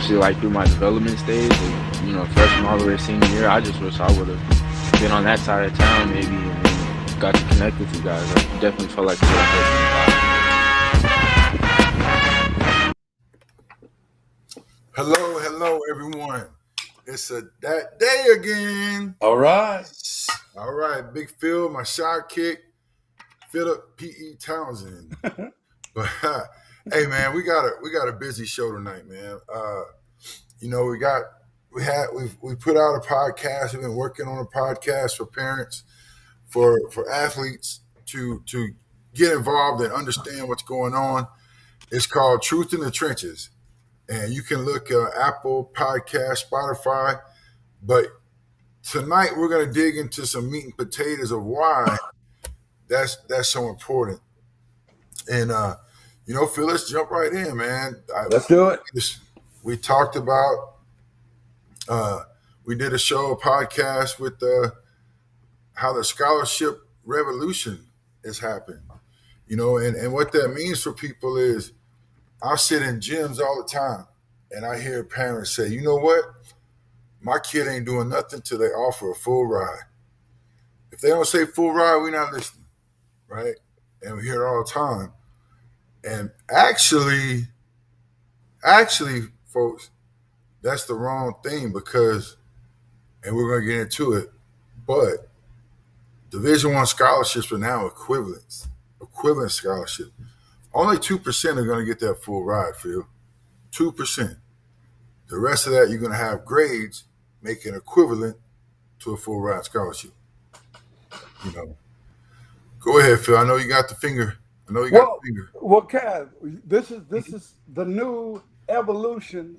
especially like through my development stage, freshman all the way to senior year. I just wish I would have been on that side of town maybe and then got to connect with you guys. I definitely felt like it would have. Hello, everyone. It's that day again. All right, Big Phil, my sidekick, Philip P.E. Townsend. But hey, man, we got a busy show tonight, man. We put out a podcast. We've been working on a podcast for parents, for athletes to get involved and understand what's going on. It's called Truth in the Trenches. And you can look Apple Podcast, Spotify. But tonight we're going to dig into some meat and potatoes of why that's so important. And Phil, let's jump right in, man. Let's do it. We talked about. We did a podcast with how the scholarship revolution has happened. And what that means for people is, I sit in gyms all the time, and I hear parents say, "You know what? My kid ain't doing nothing till they offer a full ride. If they don't say full ride, we're not listening, right?" And we hear it all the time. And actually, folks, that's the wrong thing because, and we're going to get into it, but Division I scholarships are now equivalent scholarship. Only 2% are going to get that full ride, Phil. 2%. The rest of that, you're going to have grades making equivalent to a full ride scholarship. Go ahead, Phil. I know you got the finger. Well, Kev, this is the new revolution.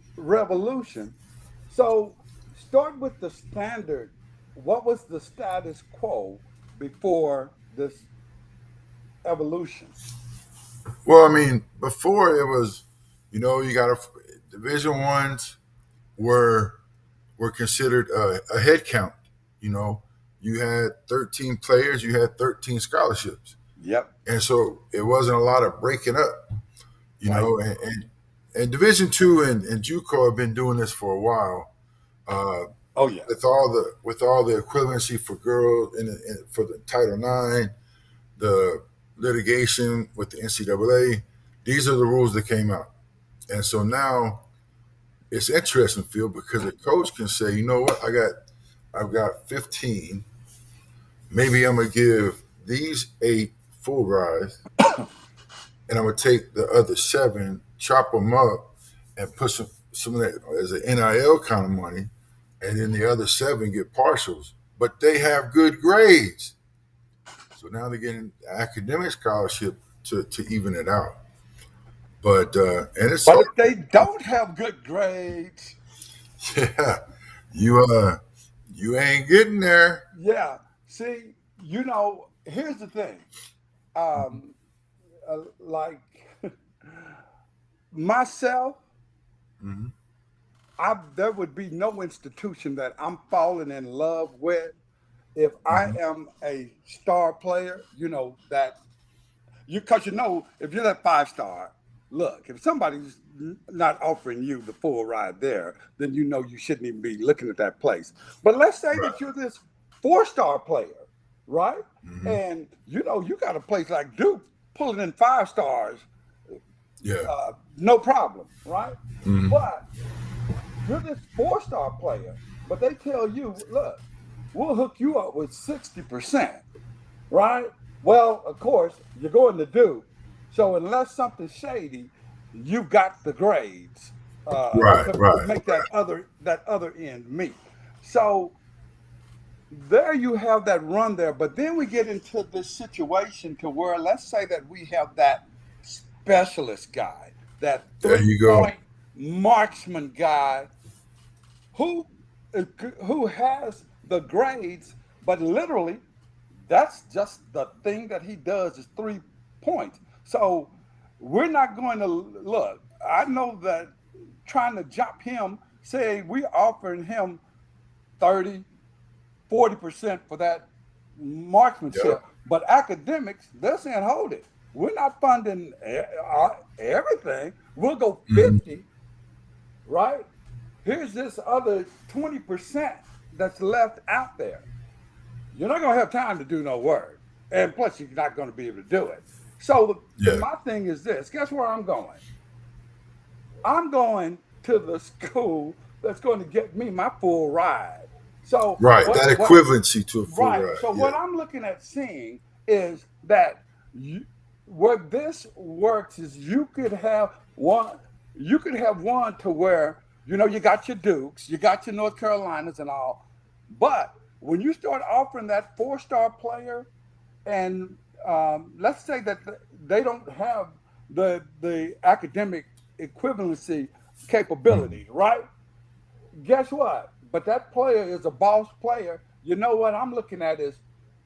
So start with the standard. What was the status quo before this evolution? Well, I mean, before it was, you got Division I's were considered a head count. You had 13 players, you had 13 scholarships. Yep. And so it wasn't a lot of breaking up, and Division II and JUCO have been doing this for a while. With all the equivalency for girls for the Title IX, the litigation with the NCAA, these are the rules that came out. And so now it's interesting, Phil, because a coach can say, you know what, I've got 15. Maybe I'm gonna give these 8 full rides, and I'm gonna take the other 7, chop them up, and put some of that as an NIL kind of money, and then the other 7 get partials, but they have good grades. So now they're getting academic scholarship to even it out. But if they don't have good grades, yeah, you ain't getting there. Yeah. See, here's the thing. Like myself, there would be no institution that I'm falling in love with if I am a star player. Because if you're that 5-star, look, if somebody's not offering you the full ride there, then you shouldn't even be looking at that place. But let's say that you're this 4-star player, right? And you got a place like Duke pulling in 5 stars, no problem, right? But you're this 4-star player, but they tell you, look, we'll hook you up with 60%, right? Well, of course, you're going to Duke, so unless something's shady, you've got the grades to make that other end meet. So there you have that run there, but then we get into this situation to where, let's say that we have that specialist guy, that 3-point marksman guy who has the grades, but literally that's just the thing that he does is 3 points. So we're not going to look. I know that trying to jump him, say we're offering him 30, 40% for that marksmanship, but academics, they're saying, hold it. We're not funding everything. We'll go 50, right? here's this other 20% that's left out there. You're not going to have time to do no work. And plus, you're not going to be able to do it. So my thing is this. Guess where I'm going? I'm going to the school that's going to get me my full ride. So that equivalency to a full ride. So what I'm looking at seeing is that what this works is you could have one to where, you got your Dukes, you got your North Carolinas and all, but when you start offering that 4-star player, and let's say that they don't have the academic equivalency capability, right? Guess what? But that player is a boss player. You know what I'm looking at is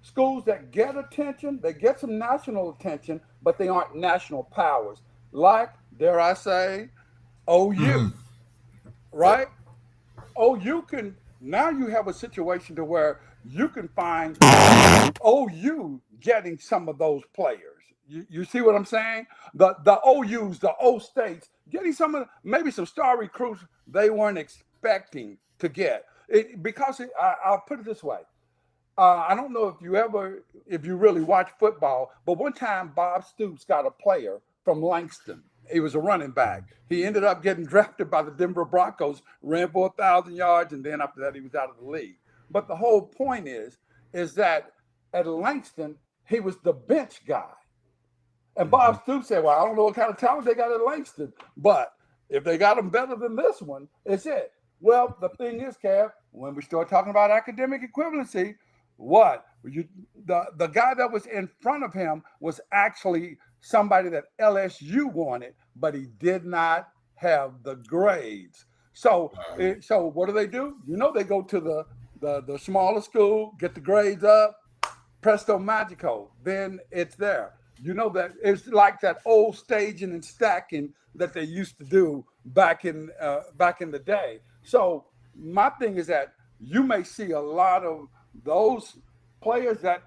schools that get attention, they get some national attention, but they aren't national powers. Like, dare I say, OU, right? OU now you have a situation to where you can find OU getting some of those players. You see what I'm saying? The OUs, the O states, getting maybe some star recruits they weren't expecting to get. I'll put it this way. I don't know if you really watch football, but one time Bob Stoops got a player from Langston. He was a running back. He ended up getting drafted by the Denver Broncos, ran for 1,000 yards, and then after that he was out of the league. But the whole point is that at Langston, he was the bench guy. And Bob Stoops said, well, I don't know what kind of talent they got at Langston, but if they got them better than this one, it's it. Well, the thing is, Kev, when we start talking about academic equivalency, the guy that was in front of him was actually somebody that LSU wanted, but he did not have the grades. So what do? They go to the smaller school, get the grades up, presto magico, then it's there. That it's like that old staging and stacking that they used to do back in the day. So my thing is that you may see a lot of those players that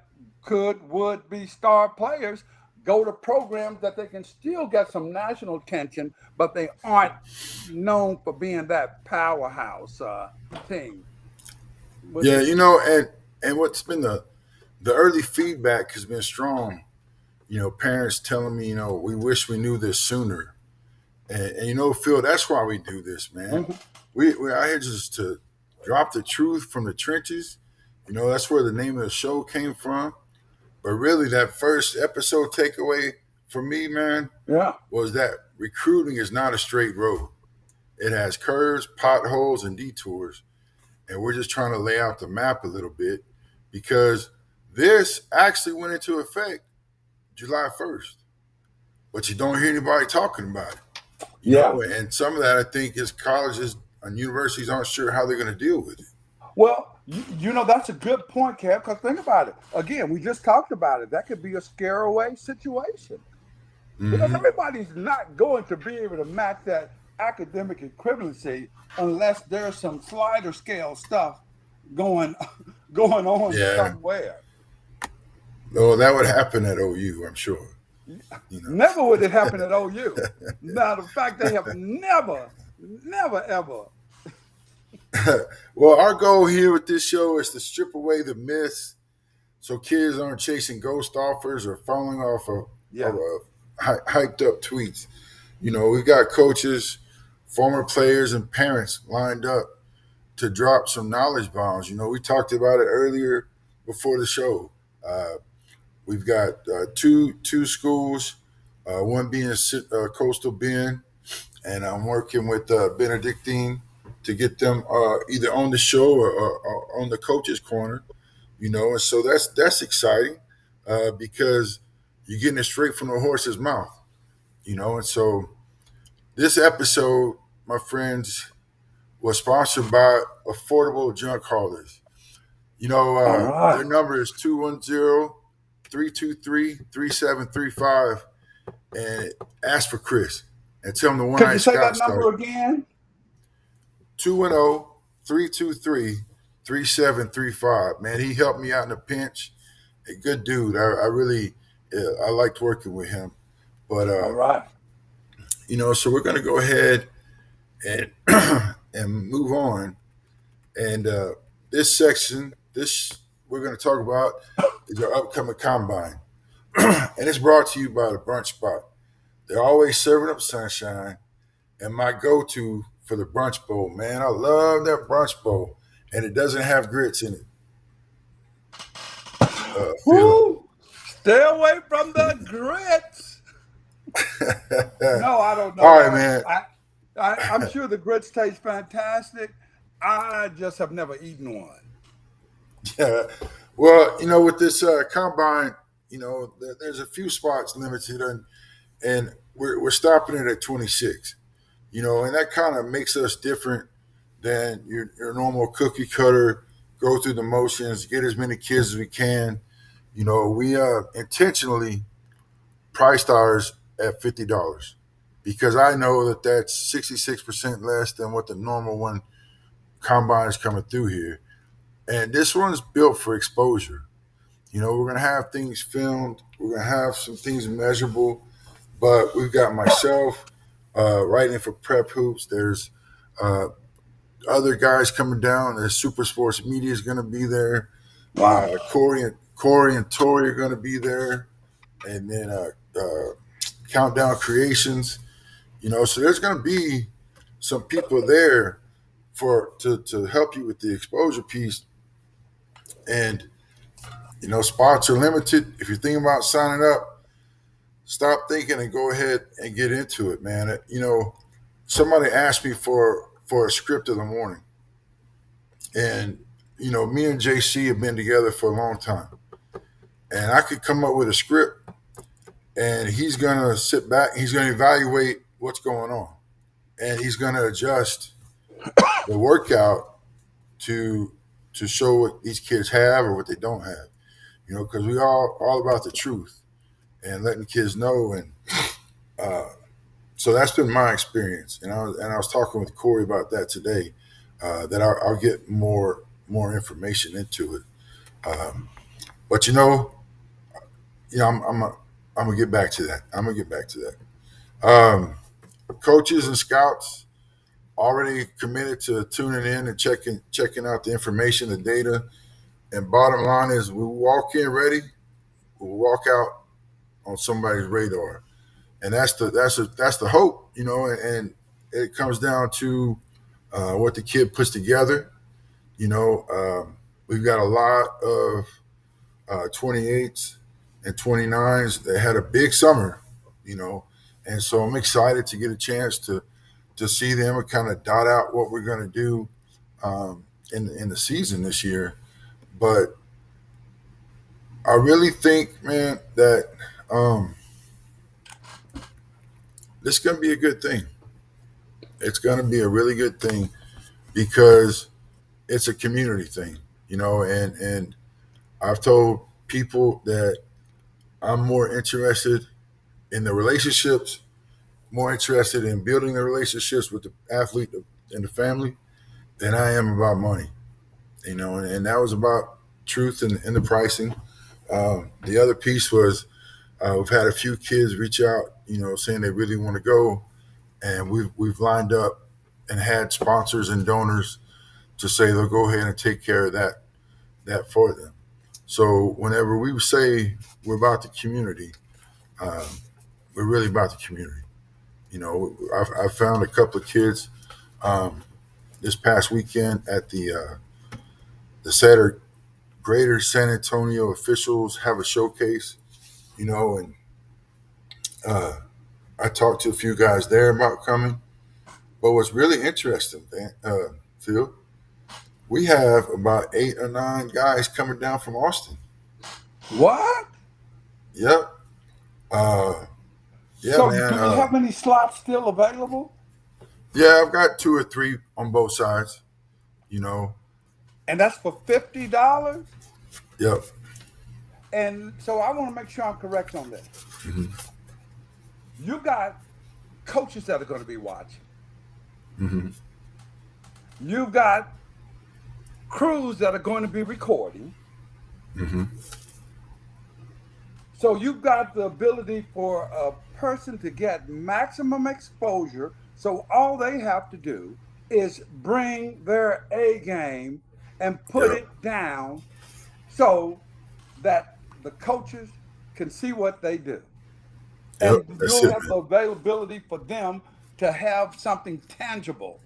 would be star players go to programs that they can still get some national attention, but they aren't known for being that powerhouse team. And what's been the early feedback has been strong. Parents telling me, we wish we knew this sooner. And Phil, that's why we do this, man. We're out here just to drop the truth from the trenches. That's where the name of the show came from. But really, that first episode takeaway for me, man, was that recruiting is not a straight road. It has curves, potholes, and detours. And we're just trying to lay out the map a little bit because this actually went into effect July 1st. But you don't hear anybody talking about it. You know? And some of that, I think, is colleges and universities aren't sure how they're going to deal with it. Well, that's a good point, Kev, because think about it. Again, we just talked about it. That could be a scare away situation. Because everybody's not going to be able to match that academic equivalency unless there's some slider scale stuff going on somewhere. Oh, that would happen at OU, I'm sure. Never would it happen at OU. Matter of fact, they have never, ever. Well, our goal here with this show is to strip away the myths so kids aren't chasing ghost offers or falling off of hyped up tweets. We've got coaches, former players, and parents lined up to drop some knowledge bombs. We talked about it earlier before the show. We've got two schools, one being Coastal Bend, and I'm working with Benedictine to get them either on the show or on the coach's corner, and so that's exciting because you're getting it straight from the horse's mouth, and so this episode, my friends, was sponsored by Affordable Junk Haulers. Their number is 210-323-3735, and ask for Chris and tell him the one Could you say that number again? 210-323-3735. Man, he helped me out in a pinch. A good dude. I really liked working with him. But all right. So we're going to go ahead and and move on. And this section, this we're going to talk about is our upcoming combine, and it's brought to you by the Brunch Spot. They're always serving up sunshine, and my go-to for the brunch bowl, man. I love that brunch bowl, and it doesn't have grits in it. Woo! Stay away from the grits. No, I don't know. All right, man. I'm sure the grits taste fantastic. I just have never eaten one. Yeah. Well, with this combine, there's a few spots limited, and we're stopping it at 26. And that kind of makes us different than your normal cookie cutter. Go through the motions, get as many kids as we can. We intentionally priced ours at $50 because I know that that's 66% less than what the normal one combine is coming through here. And this one's built for exposure. We're going to have things filmed. We're going to have some things measurable. But we've got myself writing for Prep Hoops. There's other guys coming down. There's Super Sports Media is going to be there. Wow. Corey and Tori are going to be there. And then Countdown Creations. So there's going to be some people there to help you with the exposure piece. And spots are limited. If you're thinking about signing up, stop thinking and go ahead and get into it, man. Somebody asked me for a script of the morning, and me and JC have been together for a long time, and I could come up with a script, and he's gonna sit back, he's gonna evaluate what's going on, and he's gonna adjust the workout to show what these kids have or what they don't have. Because we all about the truth and letting kids know. And so that's been my experience. And I was talking with Corey about that today, that I'll get more information into it. But I'm gonna get back to that. Coaches and scouts already committed to tuning in and checking out the information, the data. And bottom line is, we walk in ready, we'll walk out on somebody's radar, and that's the hope, And it comes down to what the kid puts together. We've got a lot of 28s and 29s that had a big summer, and so I'm excited to get a chance to see them and kind of dot out what we're going to do in the season this year. But I really think, man, that this is going to be a good thing. It's going to be a really good thing because it's a community thing, and I've told people that I'm more interested in the relationships, more interested in building the relationships with the athlete and the family than I am about money. And that was about truth and the pricing. The other piece was we've had a few kids reach out, saying they really want to go, and we've lined up and had sponsors and donors to say they'll go ahead and take care of that for them. So whenever we say we're about the community, we're really about the community. I found a couple of kids this past weekend at the Saturday Greater San Antonio officials have a showcase, and I talked to a few guys there about coming. But what's really interesting, Phil, we have about 8 or 9 guys coming down from Austin. What? Yep. So man. Do we have any slots still available? Yeah, I've got 2 or 3 on both sides. And that's for $50? Yep. And so I want to make sure I'm correct on this. Mm-hmm. You got coaches that are going to be watching. Mm-hmm. You've got crews that are going to be recording. Mm-hmm. So you've got the ability for a person to get maximum exposure. So all they have to do is bring their A game and put Yeah, it down so that the coaches can see what they do. yep, And that's you'll it, have man. the availability for them to have something tangible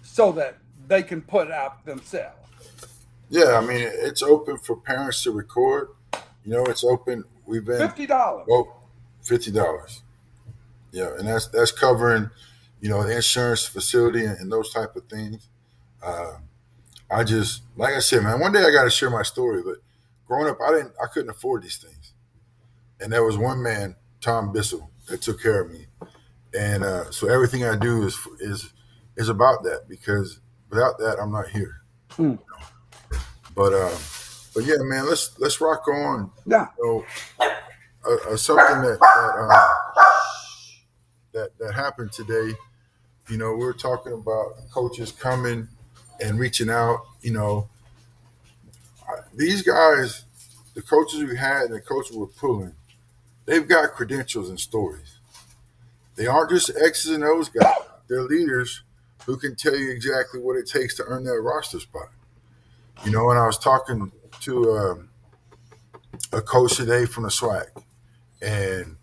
so that they can put it out themselves. Yeah, I mean, it's open for parents to record. It's open. We've been, $50. well, $50. Yeah, and that's covering, the insurance facility and those type of things. Uh, I just, like I said, man, one day I got to share my story. But growing up, I couldn't afford these things, and there was one man, Tom Bissell, that took care of me, and so everything I do is about that, because without that, I'm not here. Mm. But yeah, man, let's rock on. Yeah. Something that happened today. We're talking about coaches coming and reaching out. These guys, the coaches we had and the coaches we're pulling, they've got credentials and stories. They aren't just X's and O's guys. They're leaders who can tell you exactly what it takes to earn that roster spot. And I was talking to a coach today from the SWAC, and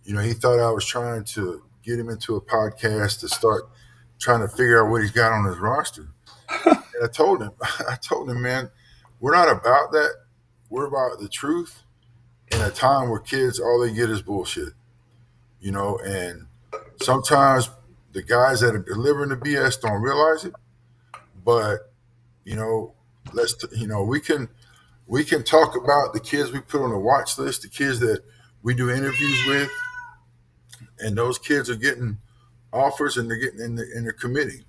he thought I was trying to get him into a podcast to start trying to figure out what he's got on his roster. And I told him, man, we're not about that. We're about the truth in a time where kids, all they get is bullshit. And sometimes the guys that are delivering the BS don't realize it. But, we can talk about the kids we put on the watch list, the kids that we do interviews with, and those kids are getting offers and they're getting and they're committing,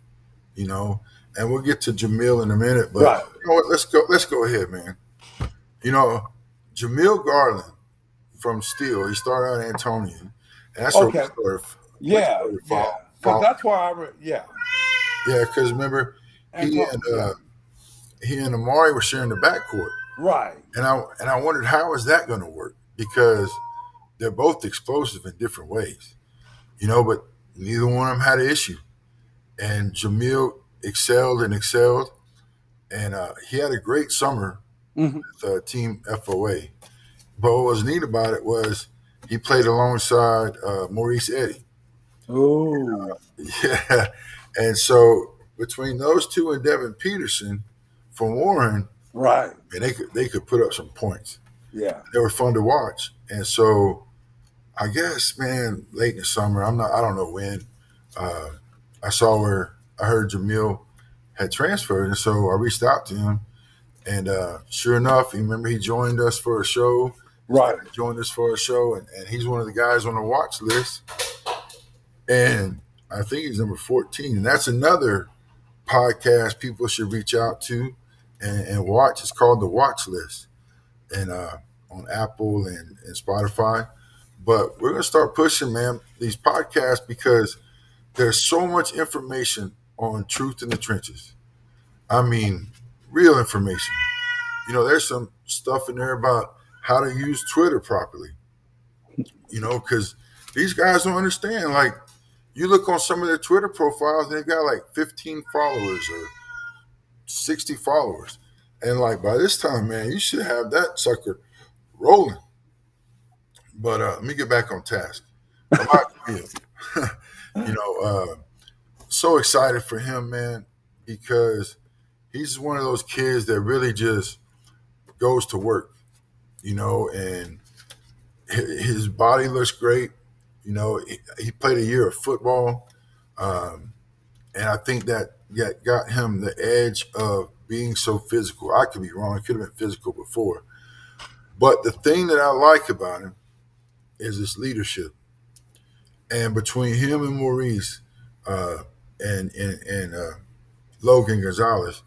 and we'll get to Jamail in a minute, but Right. you know what? Let's go ahead, man. Jamail Garland from Steele, he started out Antonian, and that's Okay. where Yeah. Because that's why yeah, because remember he and Amari were sharing the backcourt, right. and I wondered, how is that going to work, because they're both explosive in different ways, but neither one of them had an issue. And Jamail excelled, and he had a great summer with Team FOA. But what was neat about it was he played alongside Maurice Eddy. Oh. Yeah. And so between those two and Devin Peterson from Warren, right, and they could put up some points. Yeah. They were fun to watch. And so I guess, man, late in the summer, I don't know when, I saw where I heard Jamail had transferred, and so I reached out to him, and sure enough, he joined us for a show. Right. Joined us for a show, and he's one of the guys on the watch list, and I think he's number 14, and that's another podcast people should reach out to and watch. It's called The Watchlist, and on Apple and Spotify. But we're gonna start pushing, man, these podcasts, because there's so much information on truth in the trenches. I mean, real information. There's some stuff in there about how to use Twitter properly. Because these guys don't understand. Like, you look on some of their Twitter profiles, they've got like 15 followers or 60 followers. And like, by this time, man, you should have that sucker rolling. But let me get back on task. So excited for him, man, because he's one of those kids that really just goes to work, and his body looks great. He played a year of football, and I think that got him the edge of being so physical. I could be wrong. It could have been physical before. But the thing that I like about him is his leadership. And between him and Maurice and Logan Gonzalez,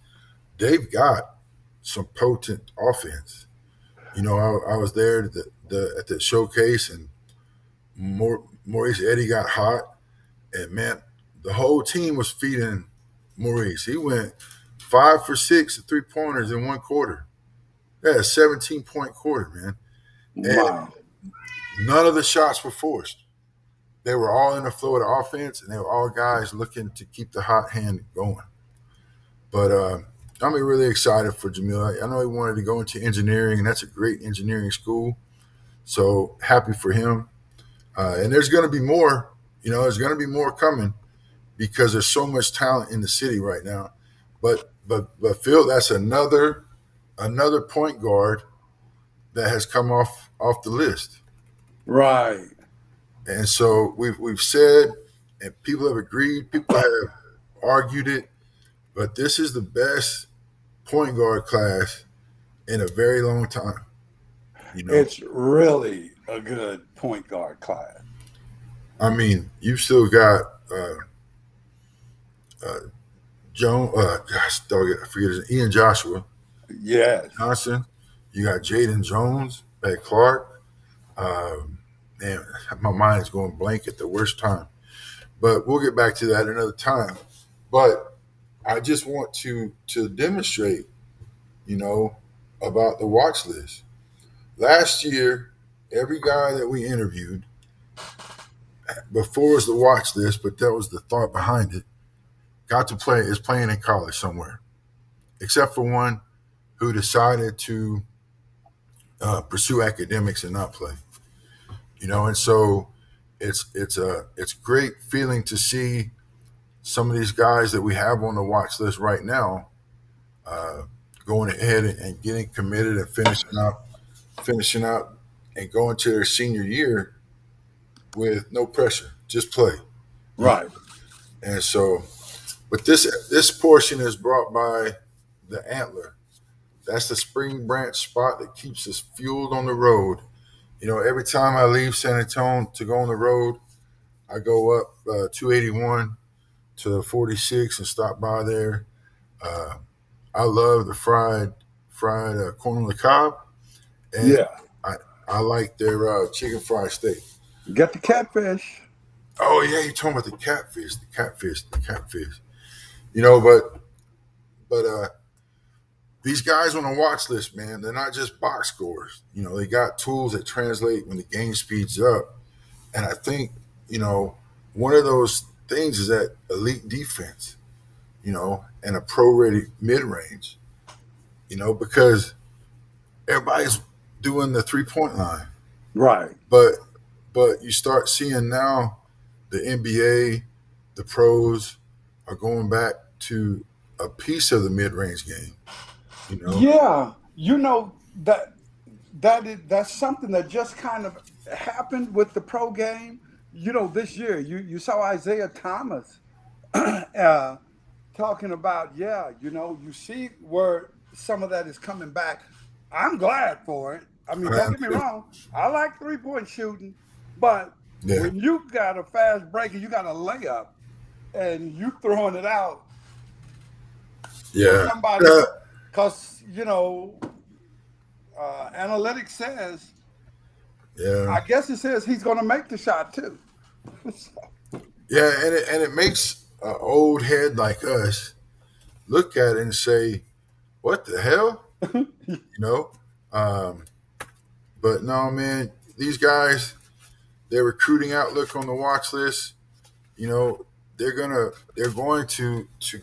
they've got some potent offense. I was there at the showcase, and Maurice Eddy got hot, and man, the whole team was feeding Maurice. He went 5 for 6 at 3-pointers in one quarter. Yeah, a 17-point quarter, man. Wow. And none of the shots were forced. they were all in the flow of the offense, and they were all guys looking to keep the hot hand going. But I'm really excited for Jamail. I know he wanted to go into engineering, and that's a great engineering school. So happy for him. And there's going to be more. There's going to be more coming because there's so much talent in the city right now. But Phil, that's another point guard that has come off the list. Right. And so we've said, and people have agreed, people have argued it, but this is the best point guard class in a very long time. It's really a good point guard class. I mean, you've still got Joan, gosh, dog, I forget his name, Ian Joshua. Yes. Johnson. You got Jaden Jones at Clark. Man, my mind is going blank at the worst time. But we'll get back to that another time. But I just want to demonstrate, about the watch list. Last year, every guy that we interviewed, before was the watch list, but that was the thought behind it, is playing in college somewhere, except for one who decided to pursue academics and not play. And so it's great feeling to see some of these guys that we have on the watch list right now going ahead and getting committed and finishing out and going to their senior year with no pressure, just play. Right. And so, but this portion is brought by the Antler. That's the spring branch spot that keeps us fueled on the road. Every time I leave San Antonio to go on the road, I go up 281 to 46 and stop by there. I love the fried corn on the cob, and Yeah. I like their chicken fried steak. Get the catfish. Oh yeah, you're talking about the catfish. But these guys on the watch list, man, they're not just box scores. They got tools that translate when the game speeds up. And I think, one of those things is that elite defense, and a pro-ready mid-range, because everybody's doing the three-point line. Right. But you start seeing now the NBA, the pros are going back to a piece of the mid-range game. Yeah, that's something that just kind of happened with the pro game. This year you saw Isaiah Thomas talking about, you see where some of that is coming back. I'm glad for it. I mean, don't get me wrong. I like 3-point shooting, but when you got a fast break and you got a layup and you throwing it out, somebody. Because, analytics says, I guess it says he's going to make the shot too. Yeah, and it makes an old head like us look at it and say, what the hell? But no, man, these guys, their recruiting outlook on the watch list, they're going to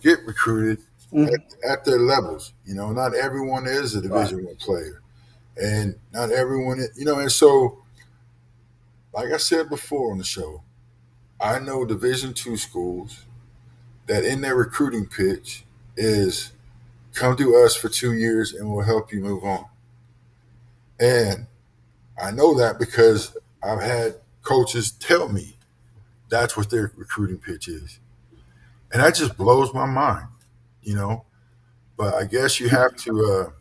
get recruited at their levels. Not everyone is a Division I player, and not everyone, and so, like I said before on the show, I know Division II schools that in their recruiting pitch is come to us for 2 years and we'll help you move on. And I know that because I've had coaches tell me that's what their recruiting pitch is. And that just blows my mind, But I guess you have to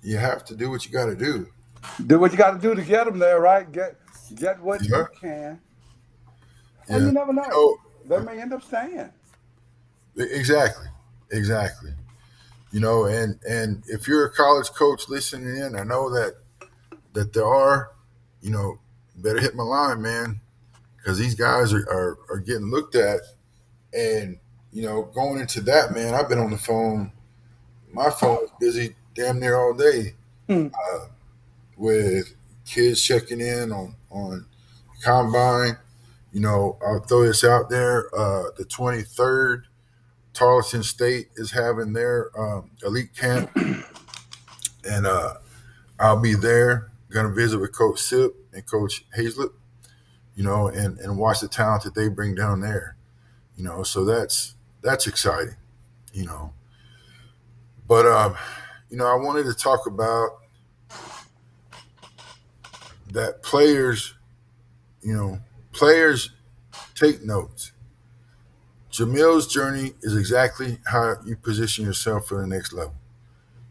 do what you got to do. Do what you got to do to get them there, right? Get what you can. And you never know. They may end up staying. Exactly. And if you're a college coach listening in, I know that there are, better hit my line, man, because these guys are getting looked at. And, going into that, man, I've been on the phone. My phone is busy damn near all day with kids checking in on combine, I'll throw this out there. The 23rd, Tarleton State is having their elite camp, and I'll be there. Going to visit with Coach Sip and Coach Hazlett, and watch the talent that they bring down there. So that's exciting. But I wanted to talk about that players take notes. Jamail's journey is exactly how you position yourself for the next level.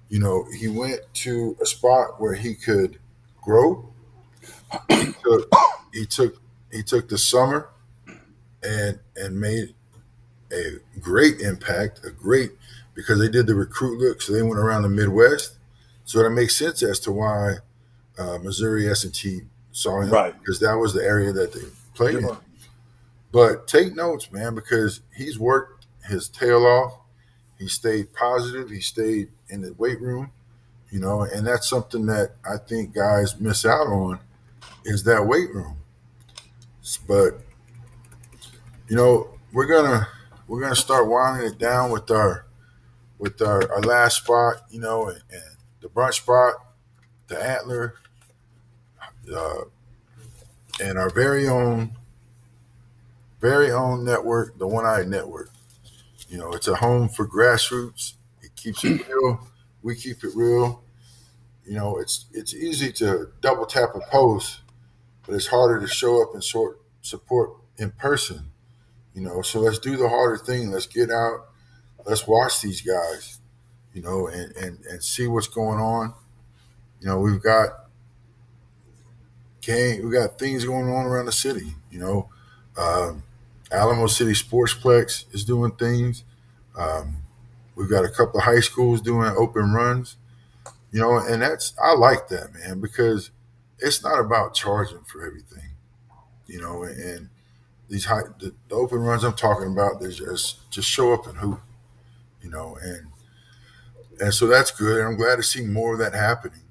He went to a spot where he could grow. He took the summer and made a great impact, because they did the recruit look, so they went around the Midwest. So that makes sense as to why Missouri S&T saw him, Right. because that was the area that they played in. But take notes, man, because he's worked his tail off. He stayed positive. He stayed in the weight room, and that's something that I think guys miss out on, is that weight room. But we're gonna start winding it down with our last spot, and the Brunch Spot, the Antler, and our very own network, the One Eye Network. It's a home for Grassroots. It keeps it real. We keep it real. It's easy to double tap a post, but it's harder to show up and support in person. So let's do the harder thing. Let's get out. Let's watch these guys, and see what's going on. We've got things going on around the city. Alamo City Sportsplex is doing things. We've got a couple of high schools doing open runs. And I like that, man, because it's not about charging for everything. And these the open runs I'm talking about, they just show up and hoop. And so that's good. And I'm glad to see more of that happening.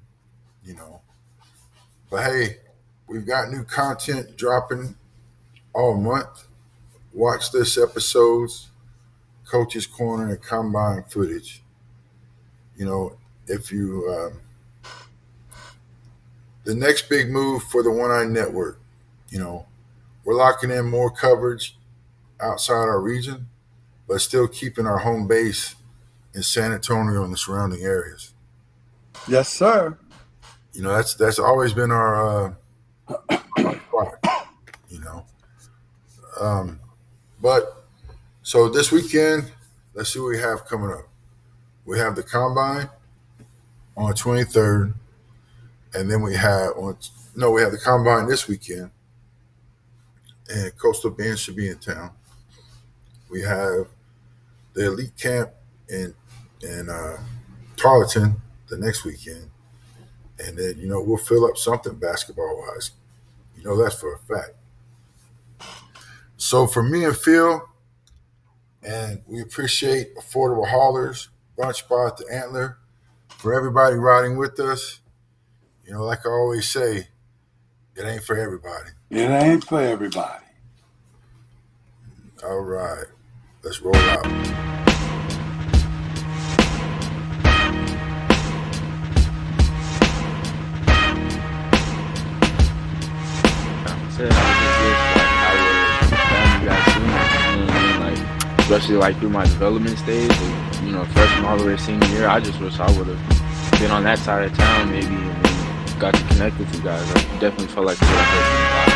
But hey, we've got new content dropping all month. Watchlist episodes, Coach's Corner, and Combine footage. If you the next big move for the One Eye Network, we're locking in more coverage outside our region, but still keeping our home base in San Antonio and the surrounding areas. Yes, sir. That's always been our spot. But so this weekend, let's see what we have coming up. We have the Combine on the 23rd, and then we have the Combine this weekend, and Coastal Bend should be in town. We have the Elite Camp in Tarleton the next weekend, and then we'll fill up something basketball wise. That's for a fact. So for me and Phil, and we appreciate Affordable Haulers, Brunch Spot, the Antler, for everybody riding with us. Like I always say, it ain't for everybody. It ain't for everybody. All right, let's roll out. Especially like through my development stage, freshman all the way to senior year, I just wish I would have been on that side of town maybe, and then got to connect with you guys. I definitely felt like it would have helped me a lot.